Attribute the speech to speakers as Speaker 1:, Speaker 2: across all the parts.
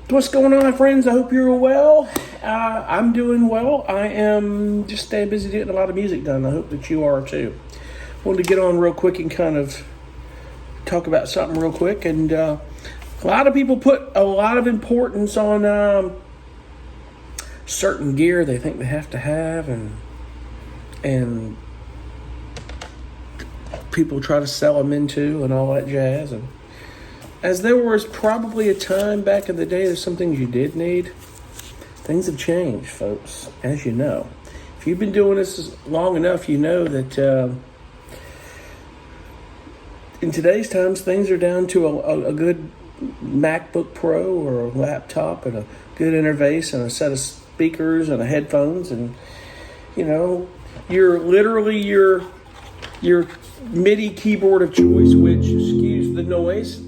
Speaker 1: What's going on, friends? I hope you're well. I'm doing well. I am just staying busy getting a lot of music done. I hope that you are too. Wanted to get on real quick and kind of talk about something real quick. And a lot of people put a lot of importance on certain gear they think they have to have, and people try to sell them into and all that jazz. And as there was probably a time back in the day, there's some things you did need. Things have changed, folks, as you know. If you've been doing this long enough, you know that in today's times, things are down to a good MacBook Pro or a laptop and a good interface and a set of speakers and a headphones. And, you know, you're literally your MIDI keyboard of choice, which, excuse the noise,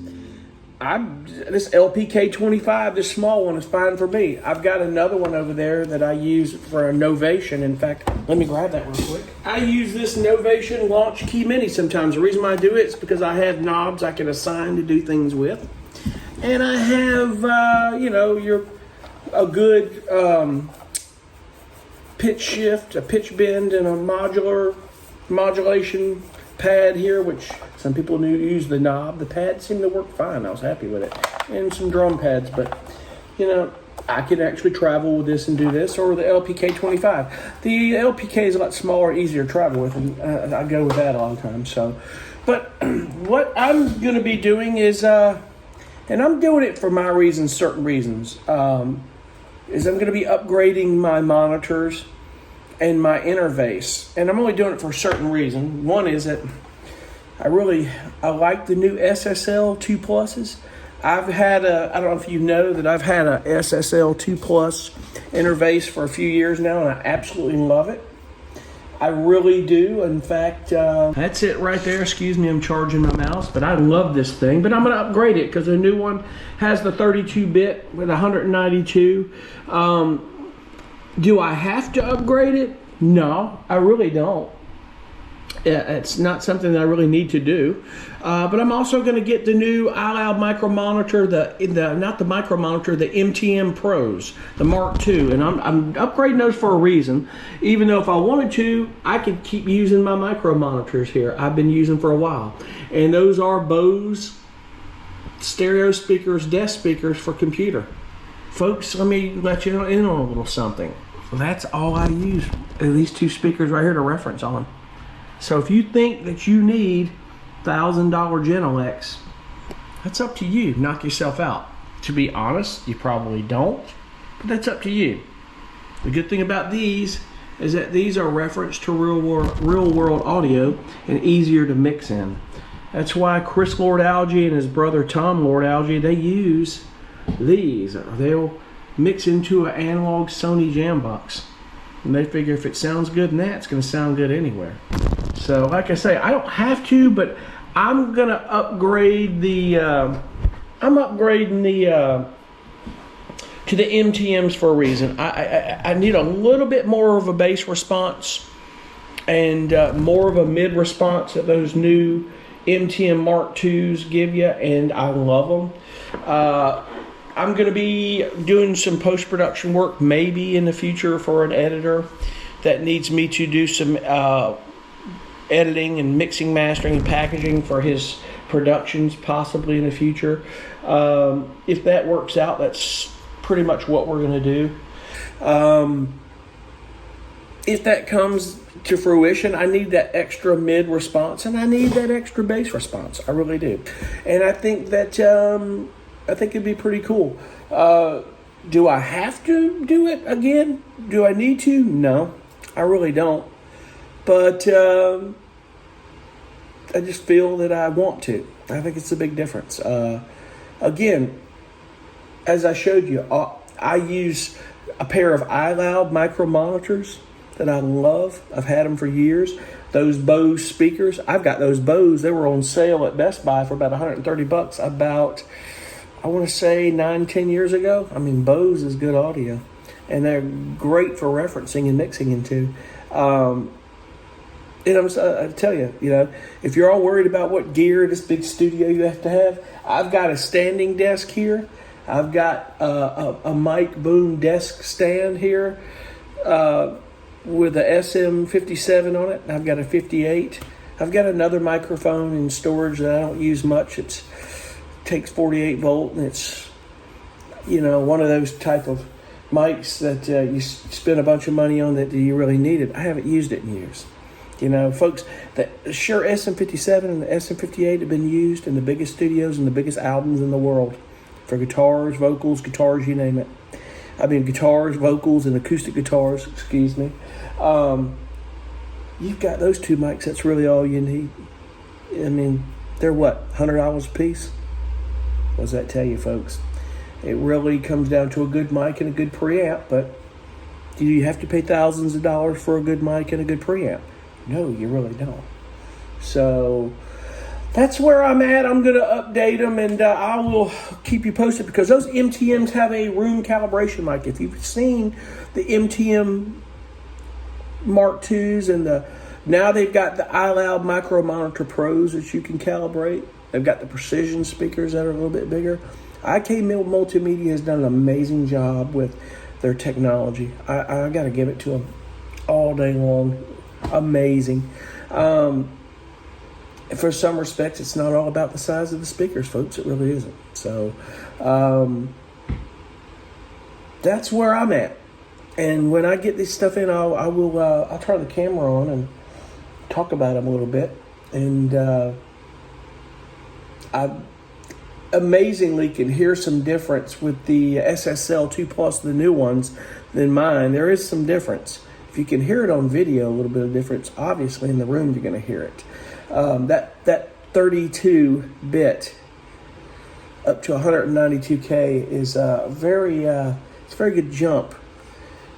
Speaker 1: this LPK25, this small one, is fine for me. I've got another one over there that I use for a Novation. In fact, let me grab that real quick. I use this Novation Launch Key Mini sometimes. The reason why I do it is because I have knobs I can assign to do things with. And I have, a good pitch shift, a pitch bend, and a modulation pad here, which some people use the knob. The pad seemed to work fine. I was happy with it. And some drum pads, but I could actually travel with this and do this, or the LPK25. The LPK is a lot smaller, easier to travel with, and I go with that a lot of times. So, but what I'm going to be doing is, and I'm doing it for my reasons, certain reasons, is I'm going to be upgrading my monitors and my interface. And I'm only doing it for a certain reason. One is that I like the new SSL 2 Pluses. I don't know if you know that I've had a SSL 2 Plus interface for a few years now, and I absolutely love it. I really do. In fact, that's it right there. Excuse me, I'm charging my mouse, but I love this thing. But I'm going to upgrade it because the new one has the 32-bit with 192. Do I have to upgrade it? No, I really don't. It's not something that I really need to do. But I'm also going to get the new iLoud micro monitor, not the micro monitor, the MTM Pros, the Mark II. And I'm upgrading those for a reason. Even though if I wanted to, I could keep using my micro monitors here. I've been using for a while. And those are Bose stereo speakers, desk speakers for computer. Folks, let me let you in on a little something. That's all I use, these two speakers right here to reference on. So if you think that you need $1,000 Genelecs, that's up to you. Knock yourself out. To be honest, you probably don't, but that's up to you. The good thing about these is that these are referenced to real world audio and easier to mix in. That's why Chris Lord-Alge and his brother Tom Lord-Alge, they use these. They'll mix into an analog Sony Jambox. And they figure if it sounds good in that, it's going to sound good anywhere. So, like I say, I don't have to, but I'm going to upgrade I'm upgrading to the MTMs for a reason. I need a little bit more of a bass response and more of a mid response that those new MTM Mark IIs give you, and I love them. I'm going to be doing some post-production work maybe in the future for an editor that needs me to do some editing and mixing, mastering, and packaging for his productions possibly in the future. If that works out, that's pretty much what we're going to do. If that comes to fruition, I need that extra mid response and I need that extra bass response. I really do. And I think that I think it'd be pretty cool. Do I have to do it again? Do I need to? No, I really don't. But I just feel that I want to. I think it's a big difference. Again, as I showed you, I use a pair of iLoud micro monitors that I love. I've had them for years. Those Bose speakers, I've got those Bose. They were on sale at Best Buy for about $130 about, I want to say 9-10 years ago. I mean, Bose is good audio, and they're great for referencing and mixing into. And I tell you, if you're all worried about what gear, this big studio you have to have, I've got a standing desk here. I've got a Mike Boone desk stand here with a SM57 on it. I've got a 58. I've got another microphone in storage that I don't use much. It takes 48 volt, and it's, one of those type of mics that you spend a bunch of money on that you really need it. I haven't used it in years. Folks, the Shure SM57 and the SM58 have been used in the biggest studios and the biggest albums in the world for guitars, vocals, you name it. I mean, guitars, vocals, and acoustic guitars, excuse me. You've got those two mics, that's really all you need. I mean, they're what, $100 a piece? What does that tell you, folks? It really comes down to a good mic and a good preamp, but do you have to pay thousands of dollars for a good mic and a good preamp? No, you really don't. So that's where I'm at. I'm going to update them, and I will keep you posted, because those MTMs have a room calibration mic. If you've seen the MTM Mark IIs and now they've got the iLoud Micro Monitor Pros that you can calibrate. They've got the precision speakers that are a little bit bigger. IK Multimedia has done an amazing job with their technology. I got to give it to them all day long. Amazing. For some respects, it's not all about the size of the speakers, folks. It really isn't. So that's where I'm at. And when I get this stuff in, I'll turn the camera on and talk about them a little bit. And I amazingly can hear some difference with the SSL 2 Plus, the new ones, than mine. There is some difference. If you can hear it on video, a little bit of difference. Obviously, in the room, you're going to hear it. That 32-bit up to 192K is it's a very good jump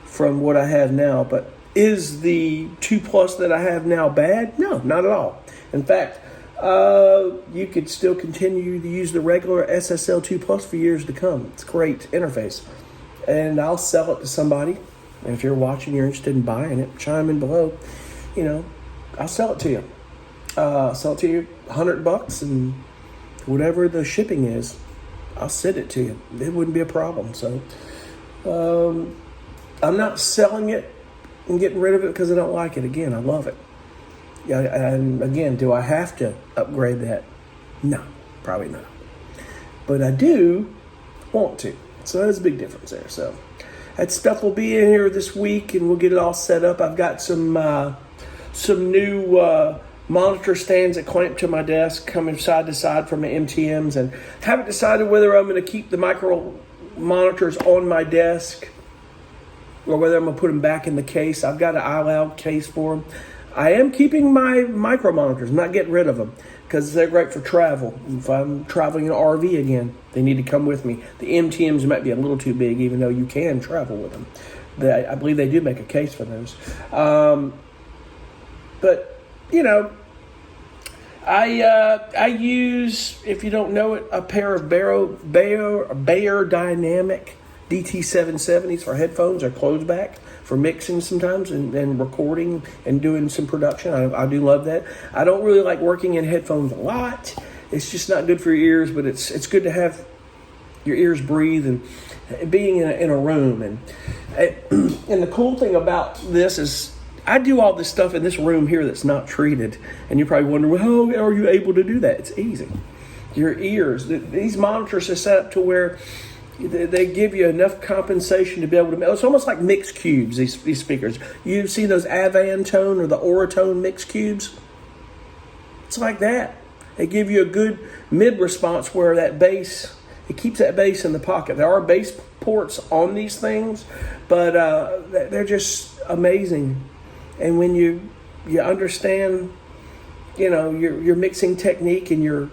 Speaker 1: from what I have now. But is the 2 Plus that I have now bad? No, not at all. In fact, you could still continue to use the regular SSL 2 Plus for years to come. It's a great interface. And I'll sell it to somebody. And if you're watching, you're interested in buying it, chime in below. I'll sell it to you. Sell it to you $100, and whatever the shipping is, I'll send it to you. It wouldn't be a problem. So I'm not selling it and getting rid of it because I don't like it. Again, I love it. Yeah, and again, do I have to upgrade that? No, probably not. But I do want to. So there's a big difference there. So that stuff will be in here this week, and we'll get it all set up. I've got some new monitor stands that clamp to my desk coming side to side from the MTMs, and haven't decided whether I'm going to keep the micro monitors on my desk or whether I'm going to put them back in the case. I've got an iLoud case for them. I am keeping my micro monitors, not getting rid of them, because they're great for travel. If I'm traveling in an RV again, they need to come with me. The MTMs might be a little too big, even though you can travel with them. I believe they do make a case for those. But, I use, if you don't know it, a pair of Beyer Dynamic DT770s for headphones, or closed back for mixing sometimes and recording and doing some production. I do love that. I don't really like working in headphones a lot. It's just not good for your ears, but it's good to have your ears breathe and being in a room. And the cool thing about this is I do all this stuff in this room here that's not treated. And you're probably wondering, well, how are you able to do that? It's easy. Your ears, these monitors are set up to where they give you enough compensation to be able to. It's almost like mix cubes. These speakers. You've seen those Avantone or the Auratone mix cubes. It's like that. They give you a good mid response where that bass. It keeps that bass in the pocket. There are bass ports on these things, but they're just amazing. And when you understand, your mixing technique and your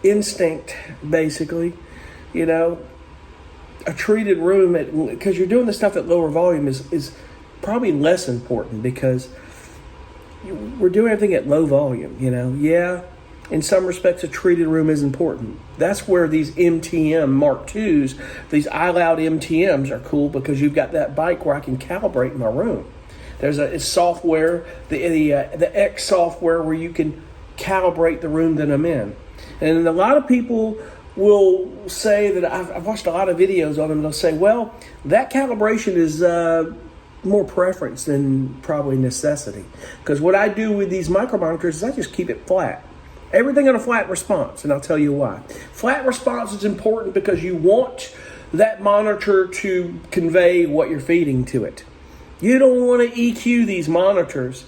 Speaker 1: instinct, basically, a treated room, because you're doing the stuff at lower volume is probably less important, because we're doing everything at low volume. Yeah, in some respects, a treated room is important. That's where these MTM Mark IIs, these iLoud MTMs are cool, because you've got that bike where I can calibrate my room. There's a software, the X software, where you can calibrate the room that I'm in. And a lot of people will say that I've watched a lot of videos on them. They'll say, well, that calibration is more preference than probably necessity. Because what I do with these micro monitors is I just keep it flat. Everything on a flat response, and I'll tell you why. Flat response is important because you want that monitor to convey what you're feeding to it. You don't want to EQ these monitors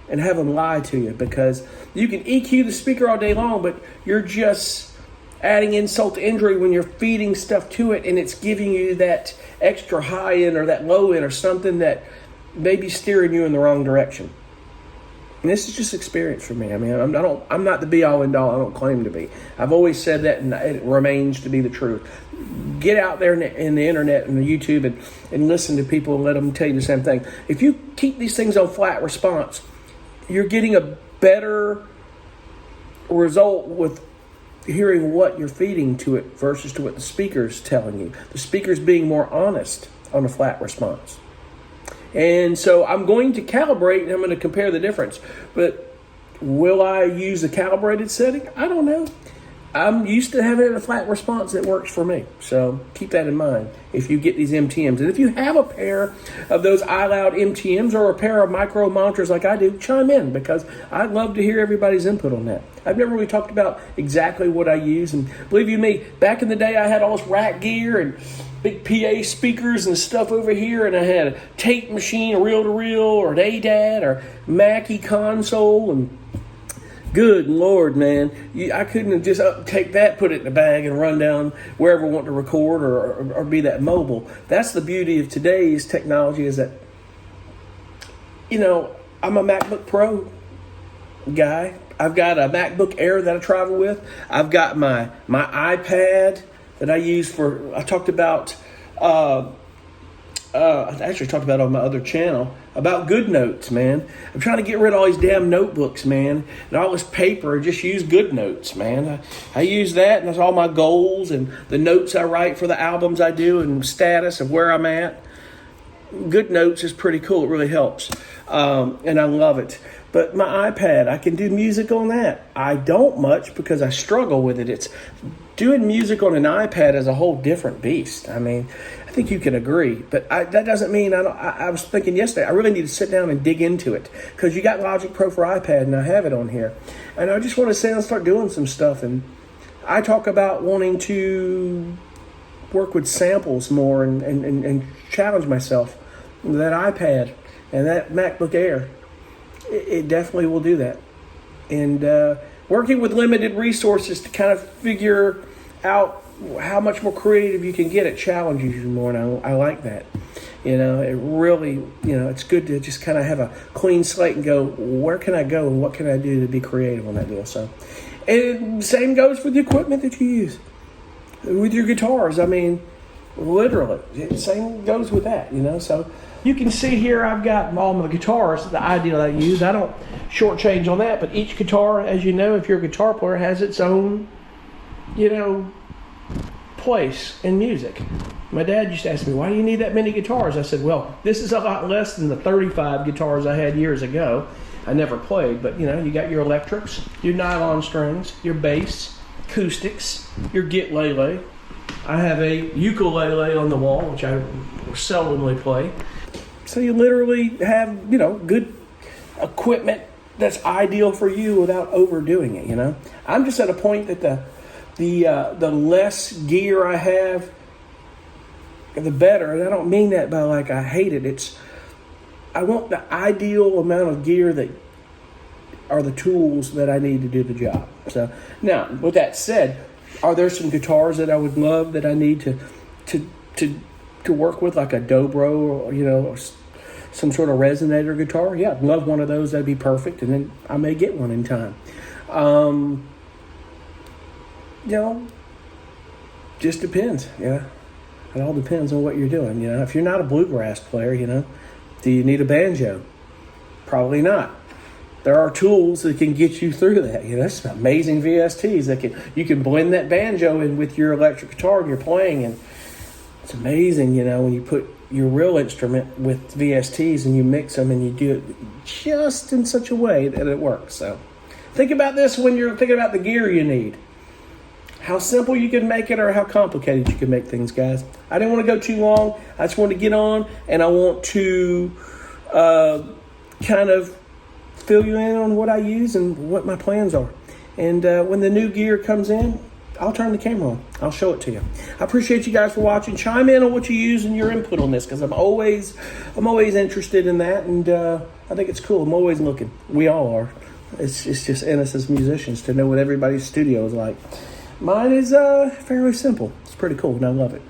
Speaker 1: and have them lie to you, because you can EQ the speaker all day long, but you're just adding insult to injury when you're feeding stuff to it and it's giving you that extra high end or that low end or something that may be steering you in the wrong direction. And this is just experience for me. I mean, I'm not the be all end all. I don't claim to be. I've always said that, and it remains to be the truth. Get out there in the internet and the YouTube and listen to people and let them tell you the same thing. If you keep these things on flat response, you're getting a better result with hearing what you're feeding to it versus to what the speaker's telling you. The speaker's being more honest on a flat response. And so I'm going to calibrate and I'm going to compare the difference. But will I use a calibrated setting? I don't know. I'm used to having a flat response that works for me. So keep that in mind if you get these MTMs. And if you have a pair of those iLoud MTMs or a pair of micro monitors like I do, chime in, because I'd love to hear everybody's input on that. I've never really talked about exactly what I use. And believe you me, back in the day I had all this rack gear and big PA speakers and stuff over here, and I had a tape machine, a reel-to-reel, or an ADAT, or Mackie console, and good Lord, man, I couldn't have just take that, put it in a bag, and run down wherever I want to record or be that mobile. That's the beauty of today's technology, is that, you know, I'm a MacBook Pro guy. I've got a MacBook Air that I travel with. I've got my iPad that I use I talked about, I actually talked about on my other channel, about GoodNotes, man. I'm trying to get rid of all these damn notebooks, man, and all this paper. Just use GoodNotes, man. I use that, and that's all my goals and the notes I write for the albums I do and status of where I'm at. GoodNotes is pretty cool. It really helps, and I love it. But my iPad, I can do music on that. I don't much because I struggle with it. It's doing music on an iPad is a whole different beast. I mean, I think you can agree. But that doesn't mean I was thinking yesterday, I really need to sit down and dig into it, because you got Logic Pro for iPad, and I have it on here. And I just want to sit and start doing some stuff. And I talk about wanting to work with samples more and challenge myself. That iPad and that MacBook Air, it definitely will do that. And working with limited resources to kind of figure out how much more creative you can get, it challenges you more, and I like that. You know, it really, you know, it's good to just kind of have a clean slate and go, where can I go and what can I do to be creative on that deal? So, and same goes with the equipment that you use. With your guitars, I mean, literally, same goes with that, you know. So you can see here I've got all my guitars, the idea that I use. I don't shortchange on that, but each guitar, as you know, if you're a guitar player, has its own, you know, place in music. My dad used to ask me, why do you need that many guitars? I said, well, this is a lot less than the 35 guitars I had years ago. I never played, but you know, you got your electrics, your nylon strings, your bass, acoustics, your Gitlele. I have a ukulele on the wall, which I seldomly play. So you literally have, you know, good equipment that's ideal for you without overdoing it, you know. I'm just at a point that the less gear I have, the better. And I don't mean that by like I hate it. It's I want the ideal amount of gear that are the tools that I need to do the job. So now, with that said, are there some guitars that I would love that I need to work with, like a dobro, or, you know, or some sort of resonator guitar? Yeah, I'd love one of those. That'd be perfect, and then I may get one in time. You know, just depends. Yeah, it all depends on what you're doing. You know, if you're not a bluegrass player, you know, do you need a banjo? Probably not. There are tools that can get you through that. You know, that's amazing VSTs that you can blend that banjo in with your electric guitar and you're playing, and it's amazing, you know, when you put your real instrument with VSTs and you mix them and you do it just in such a way that it works. So think about this when you're thinking about the gear you need. how simple you can make it or how complicated you can make things, guys. I didn't want to go too long. I just wanted to get on, and I want to kind of fill you in on what I use and what my plans are. And when the new gear comes in, I'll turn the camera on. I'll show it to you. I appreciate you guys for watching. Chime in on what you use and your input on this, because I'm always interested in that, and I think it's cool. I'm always looking. We all are. It's just in us as musicians to know what everybody's studio is like. Mine is fairly simple. It's pretty cool, and I love it.